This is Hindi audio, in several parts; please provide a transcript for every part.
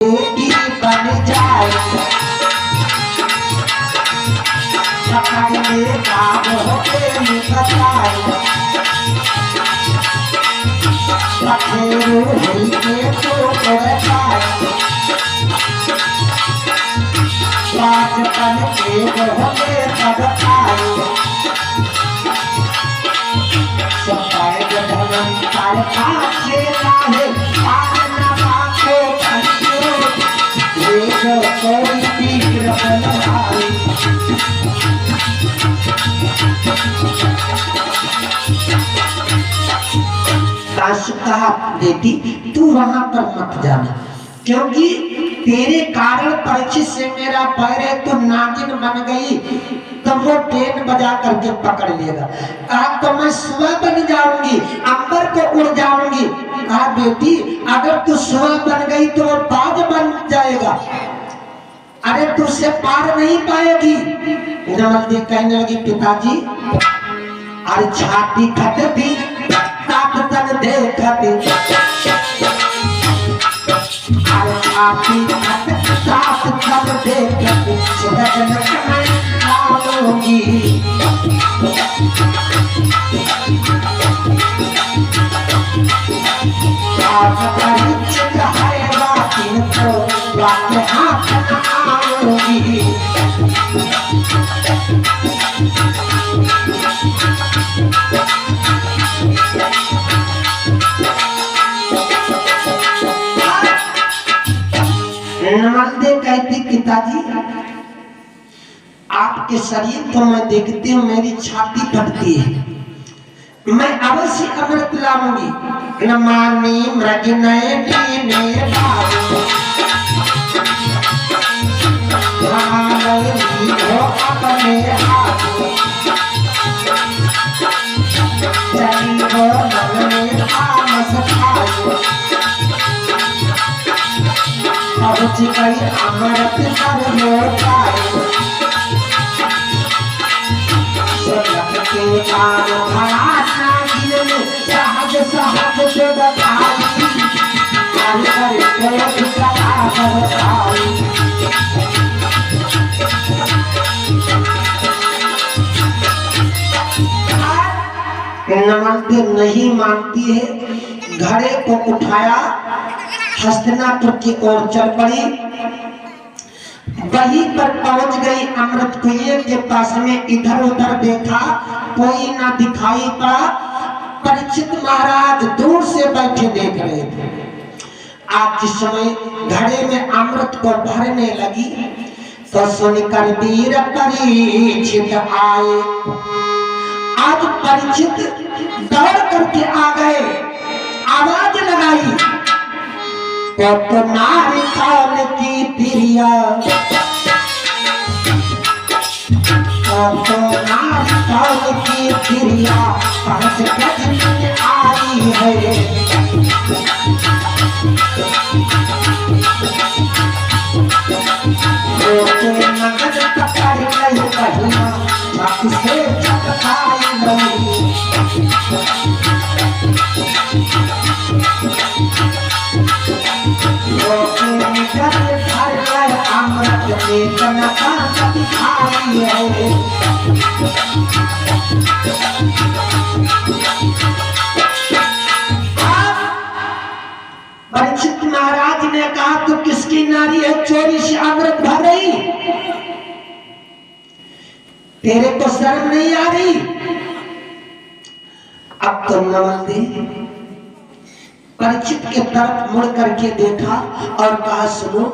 बेटी बन जाए पकड़ने का होते बताए पखेरु के तो पाए बचपन के होते तब आए सफेद धन पर काचे लाए पाना बाको कोई तीर बनाई कहा बेटी तू वहां पर मत जाना क्योंकि तेरे कारण परीक्षित से मेरा पैर है तो नागिन बन गई तो वो ट्रेन बजा करके पकड़ लेगा। कहा तो मैं सुबह बन जाऊंगी अंबर को उड़ जाऊंगी। कहा बेटी अगर तू सुबह बन गई तो बाज बन जाएगा, अरे तुझसे पार नहीं पाएगी। नमस्ते कहने लगी पिताजी अरे छाती खटती तन देखती अरे छाती तन देखती सुबह आऊंगी आज परिचित है बाकी तो बाकी हाथ आऊंगी। नमस्ते कहती पिताजी आपके शरीर को मैं देखती हूँ मेरी छाती फटती है, मैं अवश्य अमृत लाऊंगी। न मानी मृग नयनी अपने हाथ चली वो मन में आमस खाओ पहुंच गई अमृत कर लोटाए सोलह के कान भराना गिरने सहज सहज से बताई कर कर सदा बताई। नमस्ते नहीं मानती है, घड़े को उठाया हस्तिनापुर की ओर चल पड़ी। वहीं पर पहुंच गई अमृत कुएं के पास में, इधर उधर देखा कोई ना दिखाई पड़ा। परीक्षित महाराज दूर से बैठे देख रहे थे। आज जिस समय घड़े में अमृत को भरने लगी तो सुनकर वीर परीक्षित आए। आज परीक्षित दौड़ करके आ गए, आवाज लगाई तो नारी काल की प्रिया तो नारी काल की प्रिया पास कदम आई है। तो नगद पकड़ गई बहिना बाकी से चटकाई नहीं। अमृत में कनका दिखाई है। परीक्षित महाराज ने कहा तो किसकी नारी है चोरी से अमृत भर रही, तेरे को शर्म नहीं आ रही। अब तो नमस्ते परीक्षित के तरफ मुड़ करके देखा और कहा सुनो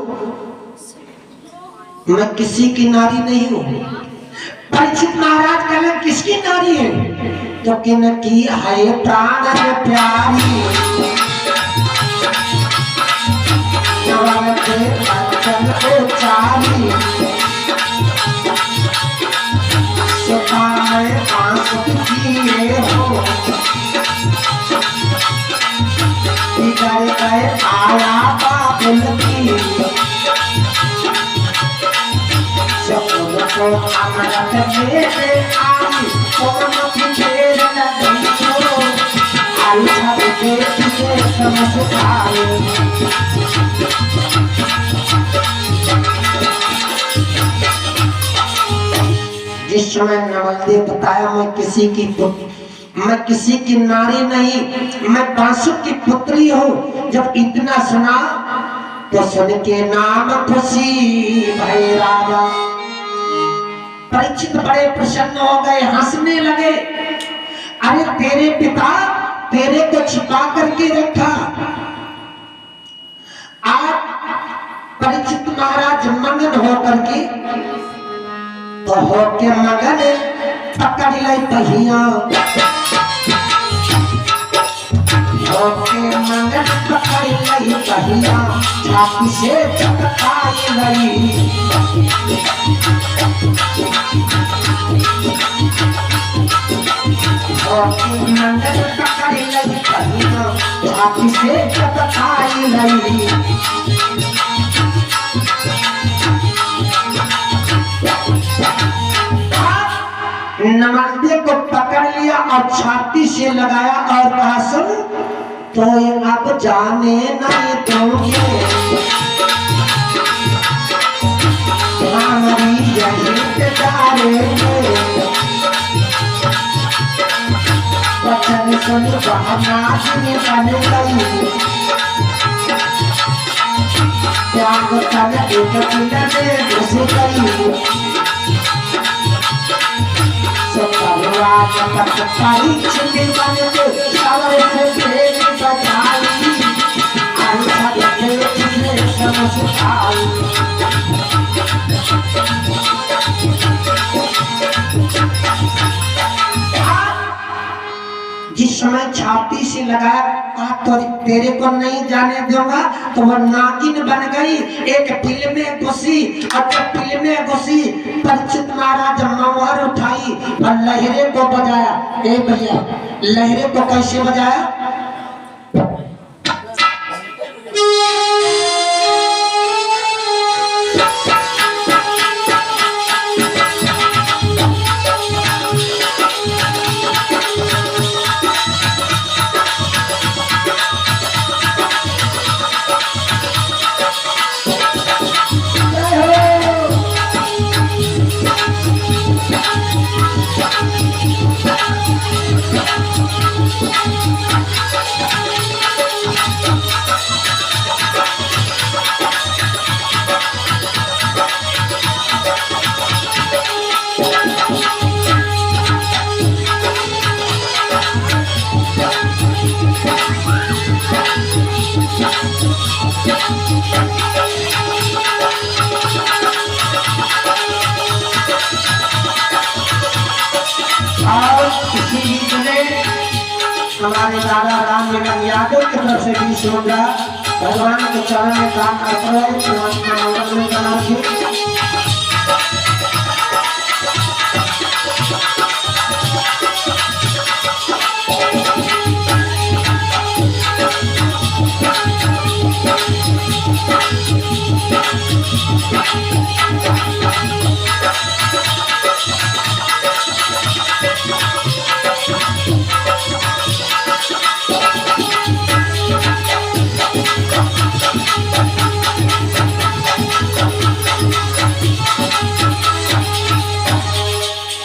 मैं किसी की नारी नहीं हूं। परीक्षित महाराज कहना किसकी नारी है तो किन की है प्राण प्यारी के बच्चन को चारी सुखाए आंसू किए हो आया बाबुल की को अमृत मेरे आई कौन फिर लगी हो आई छब के समझ आए। जिस समय नवलदेव बताया मैं किसी की नारी नहीं, मैं बासुक की पुत्री हूँ, जब इतना सुना तो सुन के नाम खुशी भय राजा। परीक्षित बड़े प्रसन्न हो गए, हंसने लगे। अरे तेरे पिता तेरे को छिपा करके रखा, आज परीक्षित महाराज मगन होकर के तो होके मगन पकड़ ले पहिया, होके मगन पकड़ ले पहिया, छाती से चटकाई गई। होके मगन पकड़ ले पहिया, छाती से चटकाई गई। नमस्ते को पकड़ लिया और छाती से लगाया और कहा सुन तो अब जाने नहीं दोगे, हमारी यही वचन सुन बहनाजिनी बन गई। त्याग कर एक पिंड में घुस गई, परीक्षित बन के सावर से प्रेम बचाई, आशा जिसने समझ आई। जिस समय छाती से लगाया तो तेरे को नहीं जाने दूंगा, तो वह नागिन बन गई, एक दिल में घुसी और जब दिल में घुसी परीक्षित महाराज मोहर उठाई और लहरे को बजाया। ए भैया लहरे को कैसे बजाया? हमारे दादा राम निगम यादव की तरफ से भी सुनगा भगवान के चरण में काम करते हैं।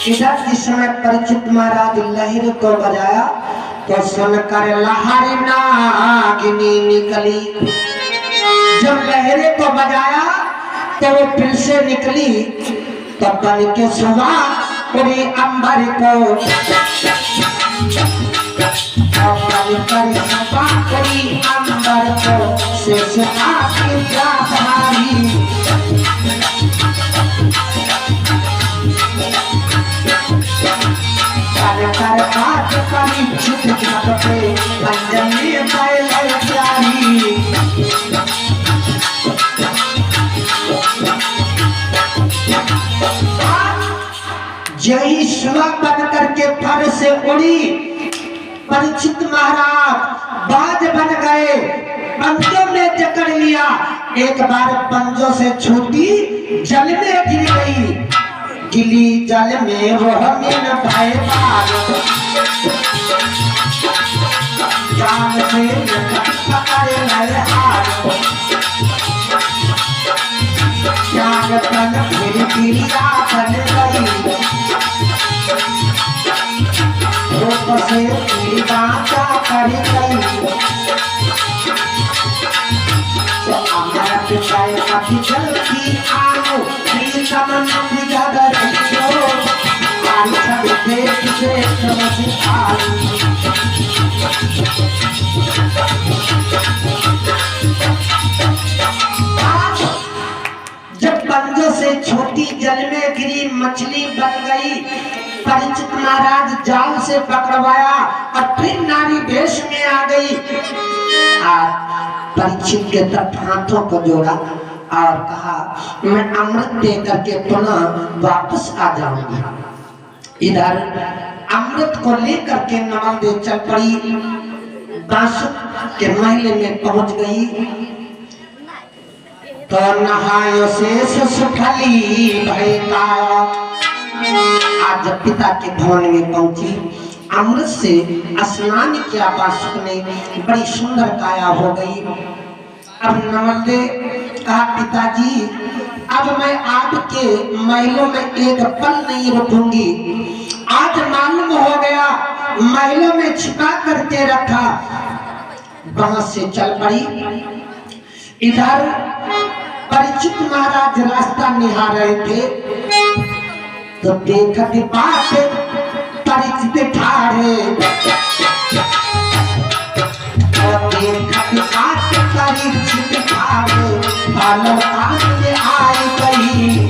इधर जिस समय परीक्षित महाराज लहर को बजाया तो सुनकर लहरी नागिनी निकली। जब लहरे को बजाया तो वो फिर से निकली, तो बन के सुबह उड़ी अंबर को, अंबर को से आके जा भारी। कर बात परीक्षित जब पे पंजनी बैल प्यारी। जही सुबह बन करके फर से उड़ी, परीक्षित महाराज बाज बन गए, पंजों में जकड़ लिया। एक बार पंजों से छूटी जल में गिर गई, गिली जल में वह मीन भय पार। जान से पकड़े नए हाथ, त्याग तन फिर क्रिया बन गई। जाए अभी जल्दी आओ प्रीतम नदी जगर रहियो आई सब देख से समझ आई। जब पंजों से छोटी जल में गिरी मछली बन गई, परीक्षित महाराज जाल से पकड़वाया और फिर नारी वेश में आ गई। परीक्षित के तरफ हाथों को जोड़ा और कहा मैं अमृत दे करके पुनः वापस आ जाऊंगी। इधर अमृत को लेकर के नमल दे चल पड़ी, बांसुक के महल में पहुंच गई तो नहायो शेष सुखली भयता। आज जब पिता के भवन में पहुंची, अमृत से स्नान किया बांसुक ने, बड़ी सुंदर काया हो गई। अब नमल ने कहा पिताजी अब मैं आपके महलों में एक पल नहीं रुकूंगी। आज मालूम हो गया महलों में छिपा करके रखा। वहां से चल पड़ी। इधर परीक्षित महाराज रास्ता निहार रहे थे तो देखते बात परीक्षित ठाड़े और देखते बात परीक्षित ठाड़े बालक आगे आई गई।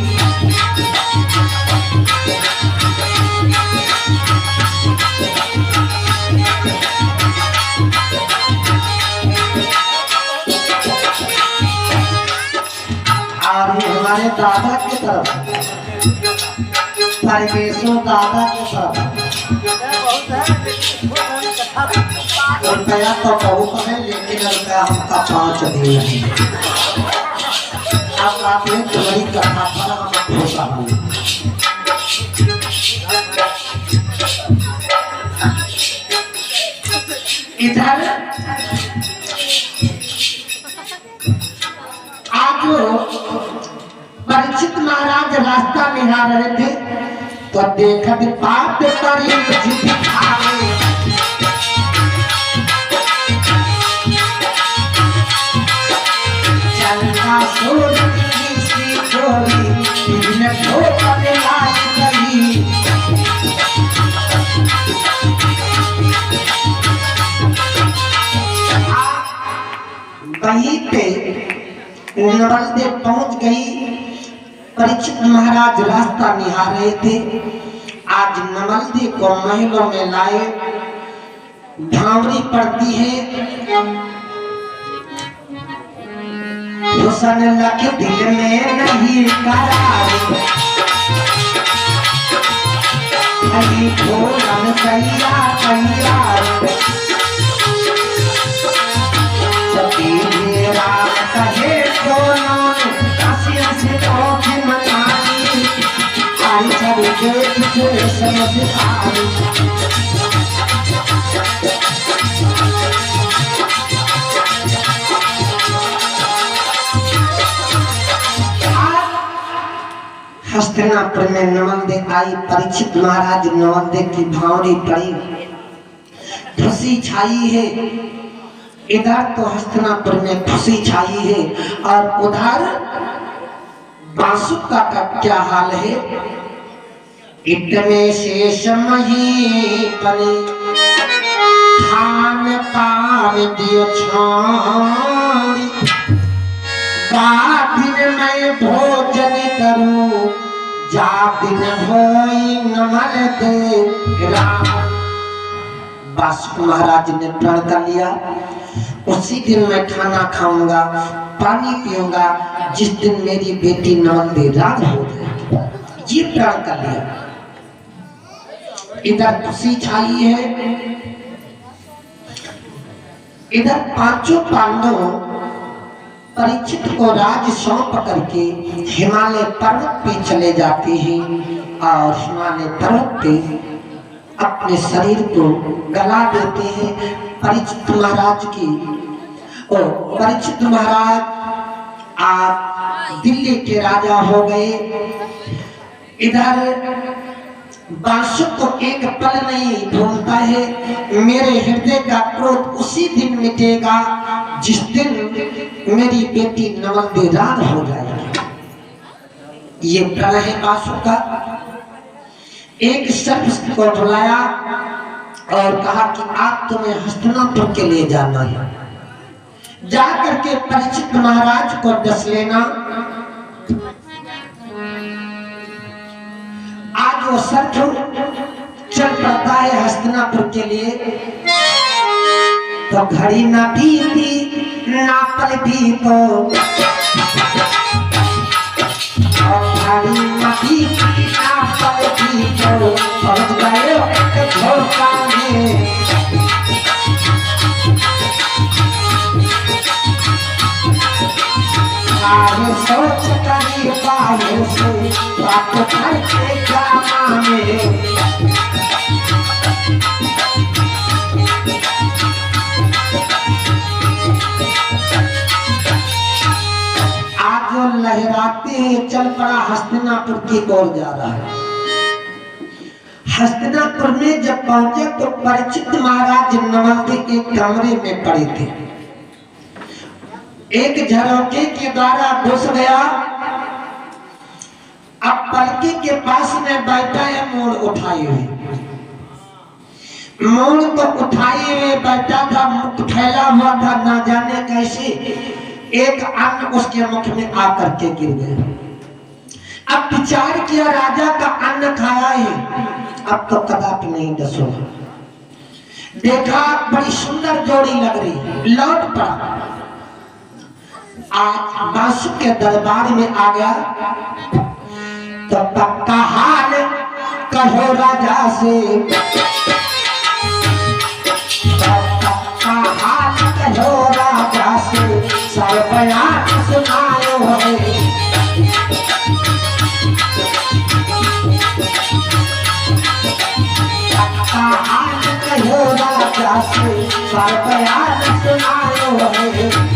हमारे दादा की तरफ परिवेशों दादा की तरफ रुपया तो बहुत है लेकिन रुपया हमका 5 दिन है। अब आप एक बड़ी कथा पर हम खुशा हुए। इधर परीक्षित महाराज रास्ता निहार रहे थे तो देखत बात परीक्षित आए। चंदा सूरज की सी डोरी बिन ठोकर लाग गई। वहीं पे नवल देव पहुंच गई। परीक्षित महाराज रास्ता निहार रहे थे। आज नवल देव को महलों में लाए। भावरी पड़ती है हुसन लख दिल में नहीं करार हरी भोलन सैया तैयार सभी मेरा कहे दोनों से तो मनानी आई सब देख से समझ आई। हस्तिनापुर में नवल देव आई। परीक्षित महाराज नवल देव की भावरी पड़ी, खुशी छाई है। इधर तो हस्तिनापुर में खुशी छाई है और उधर बांसुक का क्या हाल है। इतने शेष मही पले खान पान दियो छानी दिन मैं भोजन करूं जा दिन होई नमल दे राम। बांसुक महाराज ने प्रण कर लिया उसी दिन मैं खाना खाऊंगा पानी पीऊंगा जिस दिन मेरी बेटी नवल दे राज हो जाएगी। ये प्रण कर लिया। इधर खुशी छाई है। इधर पांचों पांडव परीक्षित को राज सौंप करके हिमालय पर्वत पे चले जाते हैं और हिमालय पर्वत पे अपने शरीर को गला देते हैं। परीक्षित महाराज की परीक्षित महाराज आप दिल्ली के राजा हो गए। इधर बांसुक को एक पल नहीं भूलता है। मेरे हृदय का क्रोध उसी दिन मिटेगा जिस दिन मेरी बेटी नवल रात हो जाएगी। ये प्रण है बासु का। एक सर्प को बुलाया और कहा कि आज तुम्हें हस्तिनापुर के लिए जाना है, जा करके परीक्षित महाराज को डस लेना। आज वो सर्प चल पड़ता है हस्तिनापुर के लिए। तो घड़ी ना बीती ना पल बीतो, घड़ी ना बीती ना पल बीतो, पहुंच गए एक झोंका में। आगे सोच करी पाए से बात करके क्या माने। लहराते चल पड़ा हस्तिनापुर की ओर जा रहा है। हस्तिनापुर में जब पहुंचे तो परीक्षित महाराज नवल के कमरे में पड़े थे। एक झरोखे के द्वारा घुस गया। अब पलके के पास में बैठा है, मोड़ उठाए हुए, मोड़ को उठाए हुए बैठा था, मुख फैला हुआ था, ना जाने कैसे एक अन्न उसके मुख में आकर के गिर गया। अब विचार किया राजा का अन्न खाया है, अब तो कदापि नहीं डसूंगा। देखा बड़ी सुंदर जोड़ी लग रही, लौट पड़ा। आज बासु के दरबार में आ गया तो पक्का हाल कहो राजा से, पक्का हाल कहो राजा से, सब बयान सुनायो है। पक्का हाल कहो राजा से, सब बयान सुनायो है।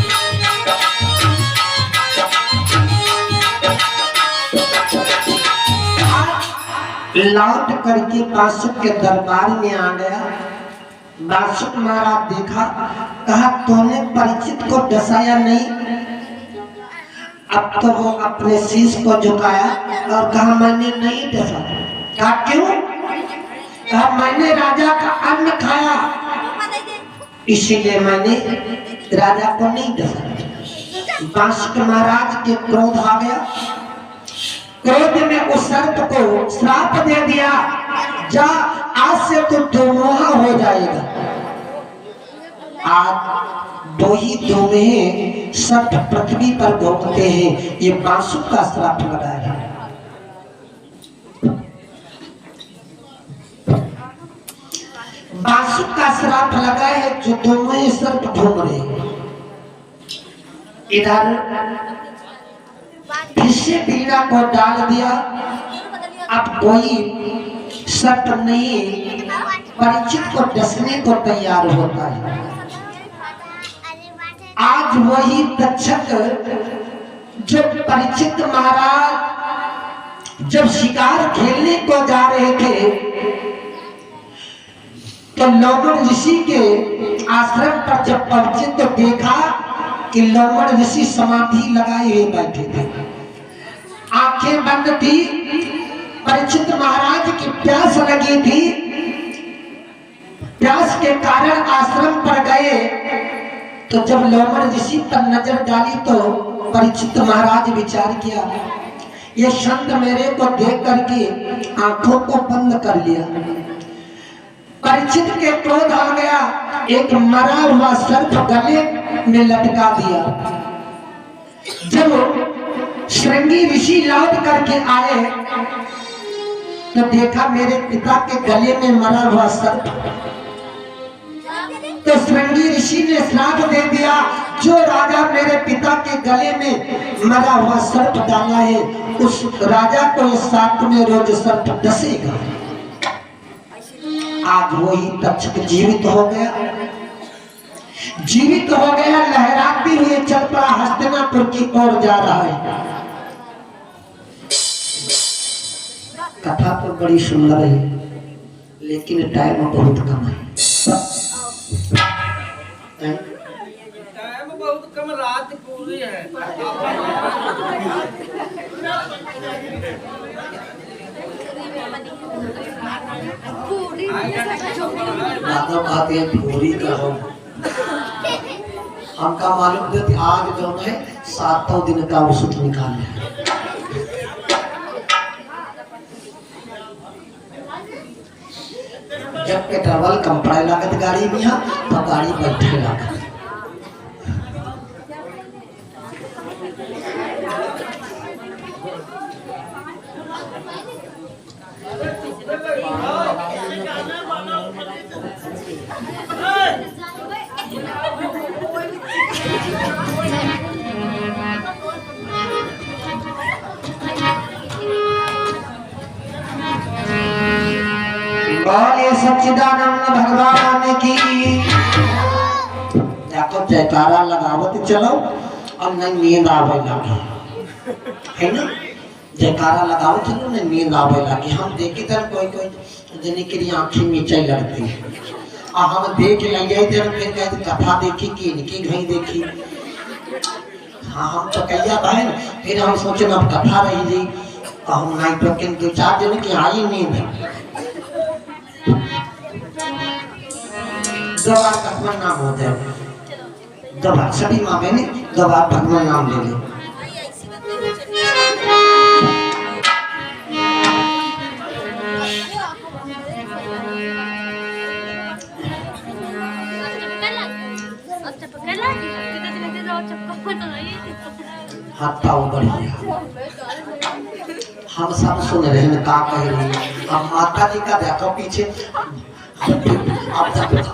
लौट करके बासु के दरबार में आ गया। बासु महाराज देखा, कहा तूने परीक्षित को डसाया नहीं। अब तो वो अपने शीश को झुकाया और कहा मैंने नहीं डसा। कहा क्यों? कहा मैंने राजा का अन्न खाया, इसीलिए मैंने राजा को नहीं डसा। बासु महाराज के क्रोध आ गया। क्रोध में उस सर्प को श्राप दे दिया, जा आज से तू दोमुहा हो जाएगा। आज दो ही दोमुहे सर्प पृथ्वी पर घूमते हैं, ये बासु का श्राप लगा है। बासु का श्राप लगा है, जो दोमुहे सर्प घूम रहे हैं। इधर इससे पीड़ा को डाल दिया। अब कोई सर्प नहीं परीक्षित को डसने को तैयार होता है। आज वही तक्षक जो परीक्षित महाराज जब शिकार खेलने को जा रहे थे तो लोमड़ ऋषि के आश्रम पर जब पहुंचे तो देखा कि लोमड़ ऋषि समाधि लगाए हुए बैठे थे, आंखें बंद थी। परीक्षित महाराज की प्यास लगी थी, प्यास के कारण आश्रम पर गए। तो जब लोमड़ ऋषि पर नजर डाली तो परीक्षित महाराज विचार किया, ये संत मेरे को देख करके आंखों को बंद कर लिया। परीक्षित के क्रोध आ गया, एक मरा हुआ सर्प गले में लटका दिया। जब श्रृंगी ऋषि लौट करके आए तो देखा मेरे पिता के गले में मरा हुआ सर्प। तो श्रृंगी ऋषि ने श्राप दे दिया, जो राजा मेरे पिता के गले में मरा हुआ सर्प डाला है उस राजा को इस 7वें रोज सर्प डसेगा। आज वही तक्षक जीवित हो गया, जीवित हो गया, लहराते हुए चल पड़ा हस्तिनापुर की ओर जा रहा है। कथा तो बड़ी सुंदर है लेकिन टाइम बहुत कम है। टाइम बहुत कम रात पूरी है। दादा कहते हैं पूरी कहो, हमका मालूम थे आज जो है 7 दिन का औसत निकाले। जब पेट्रोल कम पड़े लागत गाड़ी में तो गाड़ी बैठे लागत। बोलिए सच्चिदानंद भगवान की। देखो जयकारा लगावत चलो और नहीं नींद आवे लगी, है ना? जयकारा लगाओ चलो नहीं नींद आवे लगी। हम देखे तर कोई कोई जने की आँखें नीचे लगती है और हम देख लगे फिर कहते कथा देखी कि इनकी घई देखी। हाँ हम तो कहिया बहन फिर हम सोचे अब कथा रही जी तो हम नाइट के 2-4 दिन की आई नींद। दो बार भगवान नाम होते हैं, 2 बार सभी माँ बहने 2 बार भगवान नाम ले ले। हाथ पाँव बढ़िया हम सब सुन रहे हैं का कह रही। अब माता जी का देखो पीछे, अब देखो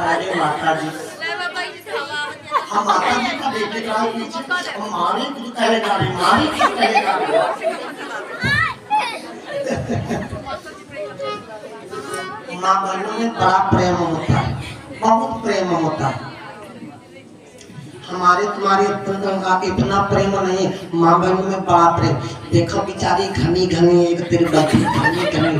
अरे माता जी हम माता जी का देखे जाओ पीछे हमारी कुछ कहेगा हमारी कुछ कहेगा। माँ बहनों में बड़ा प्रेम होता है, बहुत प्रेम होता है। हमारे तुम्हारे इतना प्रेम नहीं, माँ बहनों में बड़ा प्रेम। देखो बेचारी घनी घनी एक तेरी बैठी घनी घनी,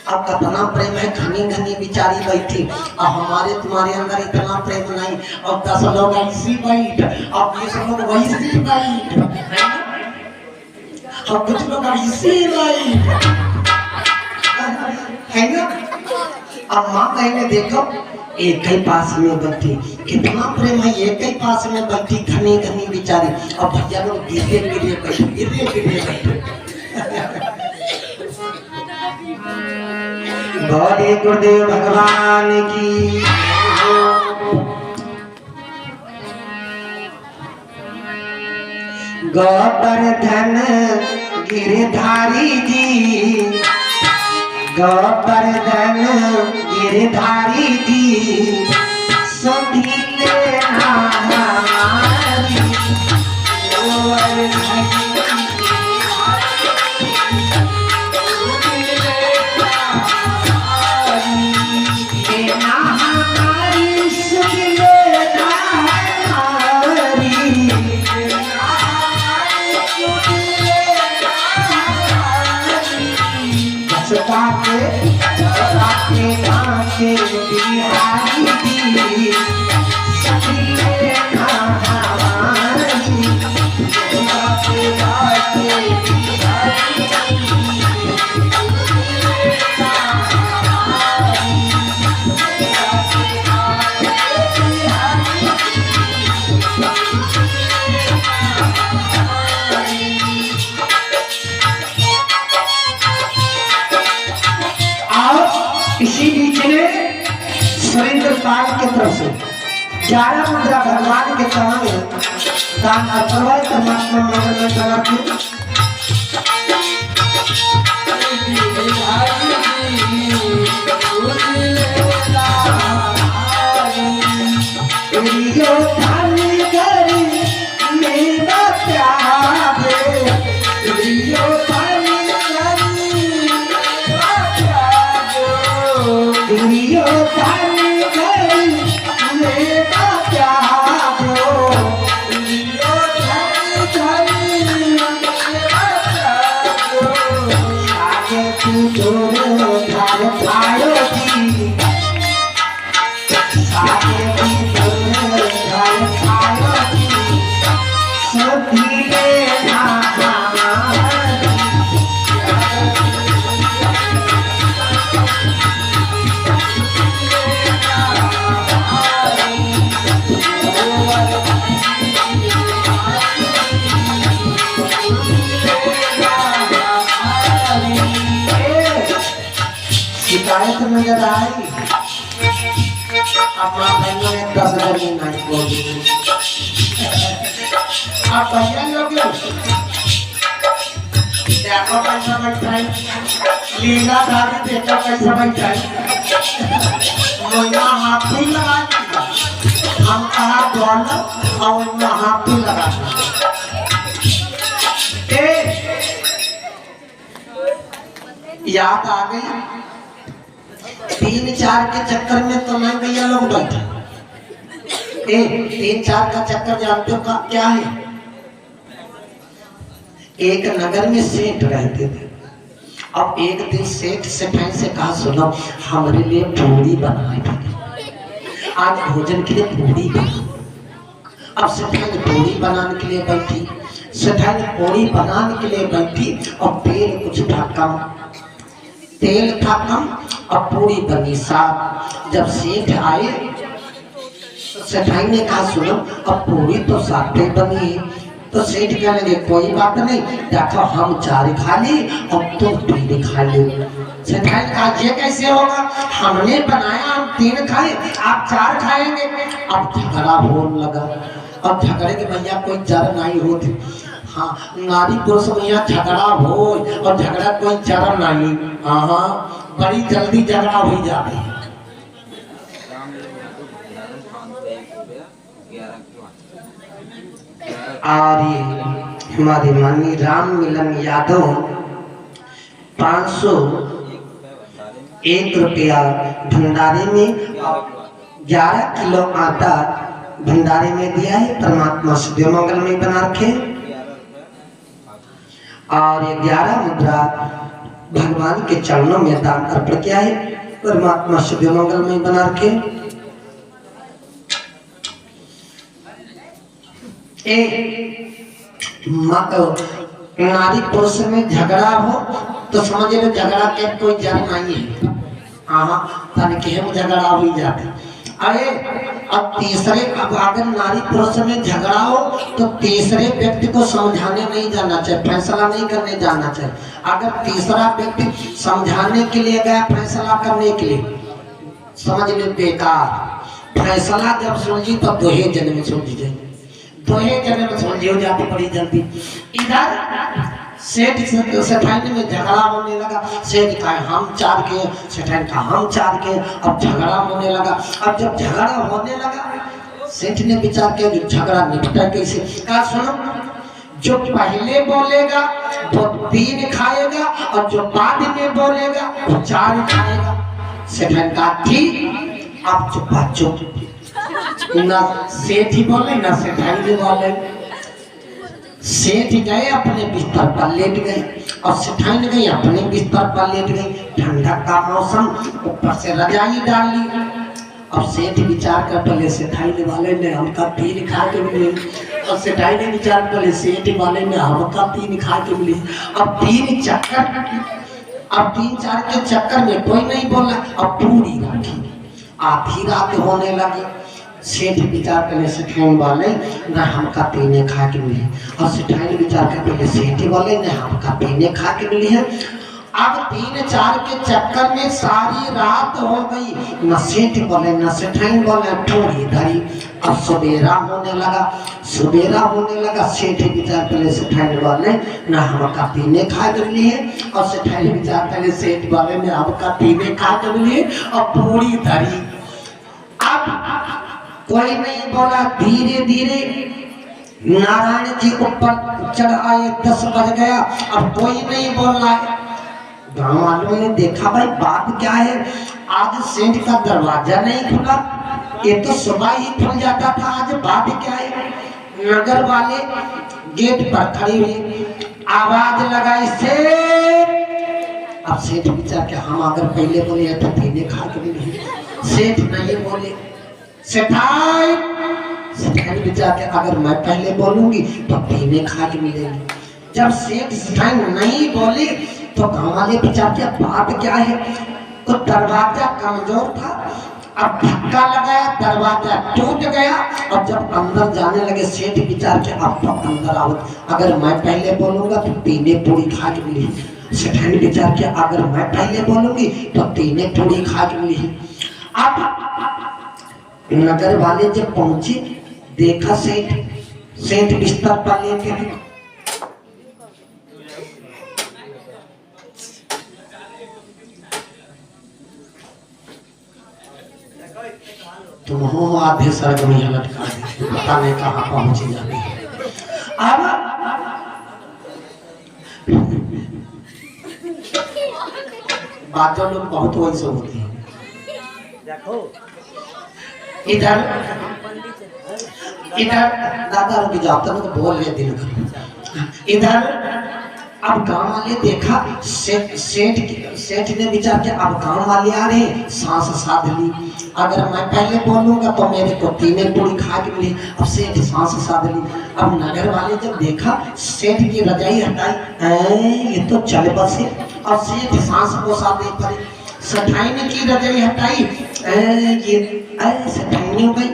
अब कितना प्रेम है, घनी घनी बेचारी बैठी। और हमारे तुम्हारे अंदर इतना प्रेम नहीं। और 10 लोग ऐसी बैठ और 20 लोग वैसी बैठ और कुछ लोग ऐसी बैठ, है ना? अब माँ बहने देखो एक ही पास में बैठी, कितना प्रेम है। एक ही पास में बैठी घनी घनी बेचारी और भैया लोग गिरे गिरे बैठे गिरे गिरे बैठे। बोलिए गुरुदेव भगवान की। गोवर्धन गिरधारी जी, गोवर्धन गिरधारी जी सुधी लेना हमारी गोवर्धन लेना हमारी सुधी लेना हमारी सताके सताके आके बिहारी दी सखी लेना हमारी सताके आके बिहारी इसी बीच में सुरेंद्र पाल की तरफ से 11 मुद्रा भगवान के चरण में दान अर्पण परमात्मा मंगल में चला के नजर आई। अपना भैया ने 10 जमीन नहीं बोली। आप भैया लोग देखो पैसा बैठाई, लीला धारी देखो पैसा बैठाई, मोइना हाथ ही लगा दिया। हम कहा बोलो और मोइना हाथ ही लगा दिया। याद आ गई 3-4 के चक्कर में तो मैं भैया लोग बैठे। 3-4 का चक्कर जानते हो क्या है? एक नगर में सेठ रहते थे। अब एक दिन सेठ सेठाई से कहा, सुनो हमारे लिए पूरी बनाई थी, आज भोजन के लिए पूरी बना। अब सेठाई ने पूरी बनाने के लिए बैठी, सेठाई ने पूरी बनाने के लिए बैठी और तेल कुछ था कम, तेल था कम और पूरी बनी साफ। जब सेठ आए तो सेठाई ने कहा, सुनो अब पूरी तो साफ बनी है। तो सेठ कहने लगे, कोई बात नहीं, देखो हम 4 खा ली और तुम 3 खा लो। सेठाई ने कहा, ये कैसे होगा, हमने बनाया, हम 3 खाए, आप 4 खाएंगे। अब झगड़ा होने लगा। अब झगड़े के भैया कोई जर नहीं होती। हाँ, नारी पुरुष में यहाँ झगड़ा हो और झगड़ा कोई जर नहीं। हाँ, बड़ी जल्दी झगड़ा हो जाती है। और ये हमारे माननीय राम मिलन यादव 501 रुपया भंडारे में 11 किलो आटा भंडारे में दिया है। परमात्मा सदैव मंगलमय बना रखे। और ये 11 मुद्रा भगवान के चरणों में दान अर्पण किया है। परमात्मा सदैव मंगलमय बना रखे। नारी पुरुष में झगड़ा हो तो समझ लो झगड़ा के कोई जर नहीं है। हाँ, तनिक झगड़ा हो जाते। अरे अब तीसरे, अब अगर नारी पुरुष में झगड़ा हो तो तीसरे व्यक्ति को समझाने नहीं जाना चाहिए, फैसला नहीं करने जाना चाहिए। अगर तीसरा व्यक्ति समझाने के लिए गया, फैसला करने के लिए, समझ लो बेकार। फैसला जब सुलझी तो 2 जन्म में सुलझ जाए, 2 जन्म में सुलझी हो जाती बड़ी जल्दी। इधर सेठ सेठाई में झगड़ा होने लगा। सेठ कहा हम 4 के, सेठाई कहा हम 4 के। अब झगड़ा होने लगा। अब जब झगड़ा होने लगा, सेठ ने विचार किया जो झगड़ा निपटा कैसे। कहा सुनो, जो पहले बोलेगा वो 3 खाएगा और जो बाद में बोलेगा वो 4 खाएगा। सेठाई कहा ठीक। अब चुप ना सेठ ही बोले ना सेठाई भी बोले। सेठ गए अपने बिस्तर पर लेट गए और सेठाई गई अपने बिस्तर पर लेट गई। ठंडा का मौसम, ऊपर से रजाई डाल ली। अब सेठ विचार कर पहले सेठाई वाले ने हमका 3 खा के मिले, और सेठाई ने विचार पहले सेठ वाले ने हमका 3 खा के मिले। अब 3 चक्कर, अब 3-4 के चक्कर में कोई नहीं बोला। अब पूरी रखी, आधी रात होने लगी। सेठ विचार करने सेठाई वाले न हमका 3 खा के मिली, और सेठाई विचार कर पहले सेठ वाले ने हमका 3 खा के मिली है। अब 3-4 के चक्कर में सारी रात हो गई, न सेठ बोले न सेठाई बोले, पूरी धरी। अब सवेरा होने लगा, सवेरा होने लगा। सेठ विचार पहले सेठाई वाले न हमका 3 खा के मिली है, और सेठाई विचार पहले सेठ वाले ने हमका 3 खा के मिली है और पूरी धरी। अब कोई नहीं बोला। धीरे धीरे नारायण जी ऊपर चढ़ आए, 10 बज गया। अब कोई नहीं बोल रहा है। गाँव वालों ने देखा भाई बात क्या है, आज सेठ का दरवाजा नहीं खुला, ये तो सुबह ही खुल जाता था, आज बात क्या है। नगर वाले गेट पर खड़े हुए, आवाज लगाई सेठ। अब सेठ विचार के हम अगर पहले बोले तो 3 खा के मिले। सेठ नहीं बोले। सेठाई विचार के अगर मैं पहले बोलूंगी तो 3 खा के मिलेंगे। जब सेठाई नहीं बोली तो गाँव वाले विचार के बात क्या है। तो दरवाजा कमजोर था, अब धक्का लगाया, दरवाजा टूट गया। और जब अंदर जाने लगे सेठ विचार के अब तो अंदर आओ, अगर मैं पहले बोलूंगा तो 3 पूरी खा के मिली। सेठ ने विचार किया अगर मैं पहले बोलूंगी तो तीने थोड़ी खा के मिली। अब नगर वाले जब पहुंचे देखा सेठ बिस्तर पर लेटे थे। तुम हो आधे सड़क में लटका दी, पता नहीं कहाँ पहुंची जाती है। अब बातों लोग बहुत वैसे होती है। इधर दादा रुक जाओ तो बोल ले दिन भर। इधर अब गांव वाले देखा सेठ ने विचार किया अब गांव वाले आ रहे, सांस साध ली। अगर मैं पहले बोलूंगा तो मेरे को तीने पूरी खा के मिली। अब सेठ सांस साध ली। अब नगर वाले जब देखा सेठ की रजाई हटाई, ये तो चल बसे। अब सेठ सांस को साधे पड़े। सेठाई ने की रजाई हटाई, ये सेठाई हो गई।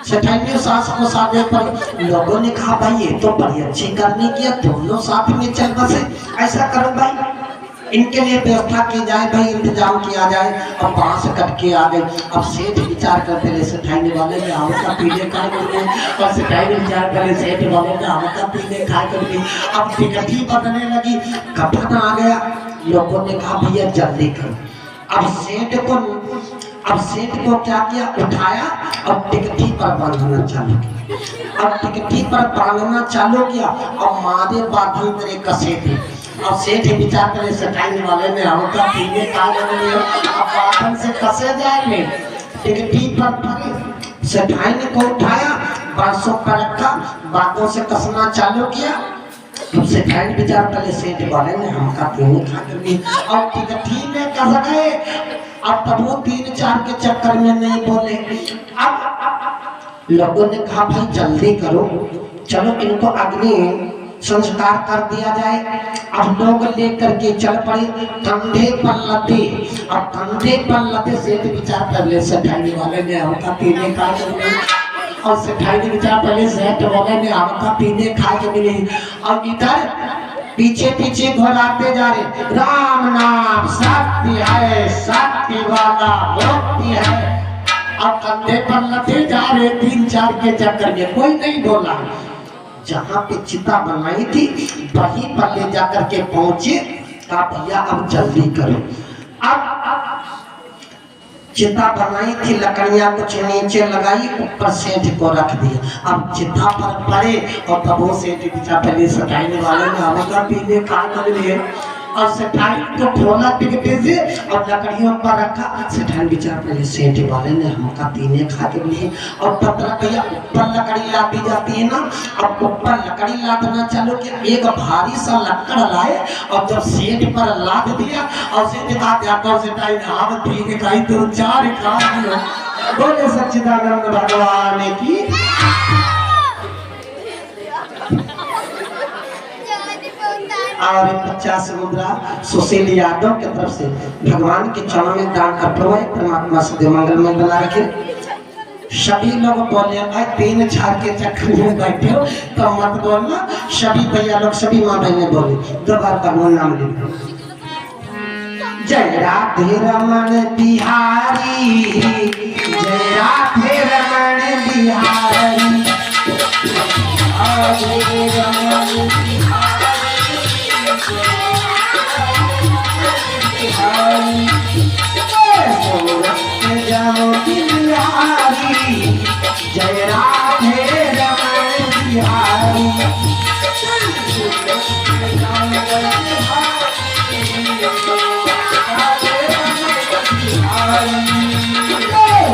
सेठाई सांस को साधे पर लोगों ने कहा भाई ये तो बड़ी अच्छी करने की, दोनों साथ में चल बसे। ऐसा करो भाई इनके लिए व्यवस्था की जाए, भाई इंतजाम किया जाए। अब बांस कट के आ गए। अब सेठ विचार करते रहे सेठाई वाले ने आम का पीले खा करके, और सेठाई ने विचार करे सेठ वाले ने आम का पीले खा करके। अब टिकटी बदलने लगी, कफन आ गया। लोगों ने कहा भैया जल्दी करो। अब सेठ को क्या किया, उठाया और टिकटी पर बांधना चालू किया। अब टिकटी पर बांधना चालू किया। अब मारे बांधन करे कसे थे। अब सेठ विचार करे सेठाई वाले ने हमका पीने खा लेंगे, अब बांधन से कसे जाएंगे। टिकटी पर सेठाई ने को उठाया, बांसों पर रखा, बातों से कसना चालू किया। सेठाई विचार करे सेठ वाले ने हमका पीने खा लेंगे और टिकटी में कस गए। अब तब वो 3-4 के चक्कर में नहीं बोले। अब लोगों ने कहा भाई जल्दी करो, चलो इनको अग्नि संस्कार कर दिया जाए। अब लोग लेकर के चल पड़े कंधे पर लदे। अब कंधे पर लदे सेठ विचार कर ले सेठाई वाले ने हमका पीने खा के मिले, और सेठाई ने विचार पहले सेठ वाले ने हमका पीने खा के मिले। और इधर पीछे पीछे घोराते जा रहे, राम नाम शक्ति है, शक्ति वाला मुक्ति है। अब कंधे पर लदे जा रहे 3-4 के चक्कर में, कोई नहीं बोला। जहाँ पे चिता बनाई थी वहीं पर ले जाकर के पहुंचे। कहा भैया अब जल्दी करो। अब चिता बनाई थी, लकड़ियां कुछ नीचे लगाई, ऊपर सेठ को रख दिया। अब चिता पर पड़े और तब वो सेठ बिचा पहले सेठाई वाले ने हमका पीने खा कर लिए। और सेठाई को खोला टिकटे से और लकड़ियों पर रखा। सेठाई विचार पहले सेठ वाले ने हमका पीने खा के लिए। और पत्थर भैया ऊपर लकड़ी लादी जाती है ना, अब ऊपर लकड़ी लादना चालू किया। एक भारी सा लकड़ लाए और जब सेठ पर लाद दिया और सेठ का जाकर सेठाई ने हम पीने खाई तो 4 खा लिया। बोले सच्चिदानंद भगवान की। और 50 मुद्रा सुशील यादव की तरफ से भगवान के चरणों में दान अर्पण हुआ। परमात्मा सदैव मंगलमय बना रखे। सभी लोग बोले भाई 3-4 के चक्कर में बैठे हो तो मत बोलना। सभी भैया लोग, सभी माँ बहने बोले 2 बार भगवान नाम ले। जय राधे रमण बिहारी, जय राधे रमण बिहारी, राधे रमण जय राधे रमण बिहारी।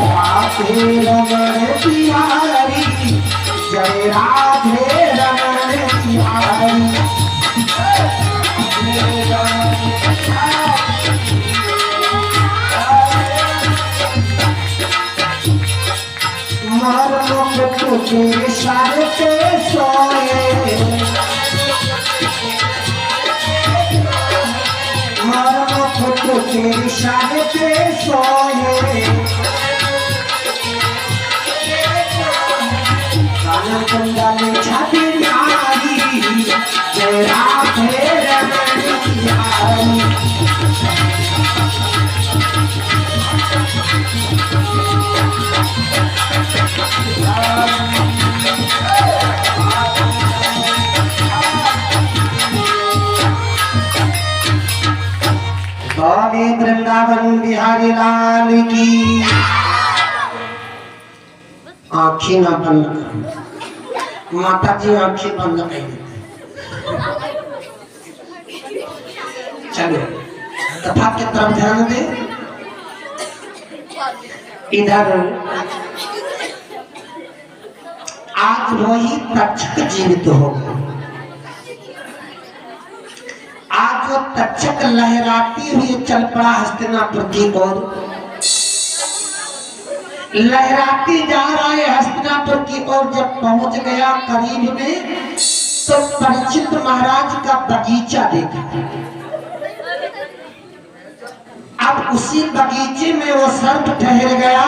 राधे रमण बिहारी, जय राधे रमण बिहारी। तेरे सर पे सोए, मारो फोटो तेरे सर पे सोए। काला कंडाले छाती नारी, जय राधे रमण बिहारी। बिहारी लाल की। आंखें ना बंद कर माता जी, आंखें बंद कर। चलो कथा की तरफ ध्यान दे। इधर आज वही तक्षक जीवित हो गया। आज वो तक्षक लहराती हुई चल पड़ा हस्तिनापुर की ओर, लहराती जा रहा है हस्तिनापुर की ओर। जब पहुंच गया करीब में तो परीक्षित महाराज का बगीचा देखा। अब उसी बगीचे में वो सर्प ठहर गया।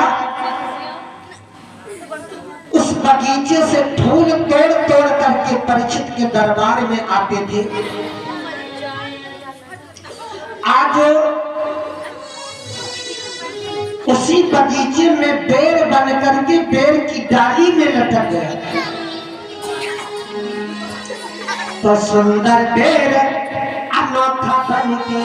उस बगीचे से फूल तोड़ तोड़ करके परीक्षित के दरबार में आते थे। आज उसी बगीचे में बेर बन करके बेर की डाली में लटक गया। तो सुंदर बेर अनोखा बन के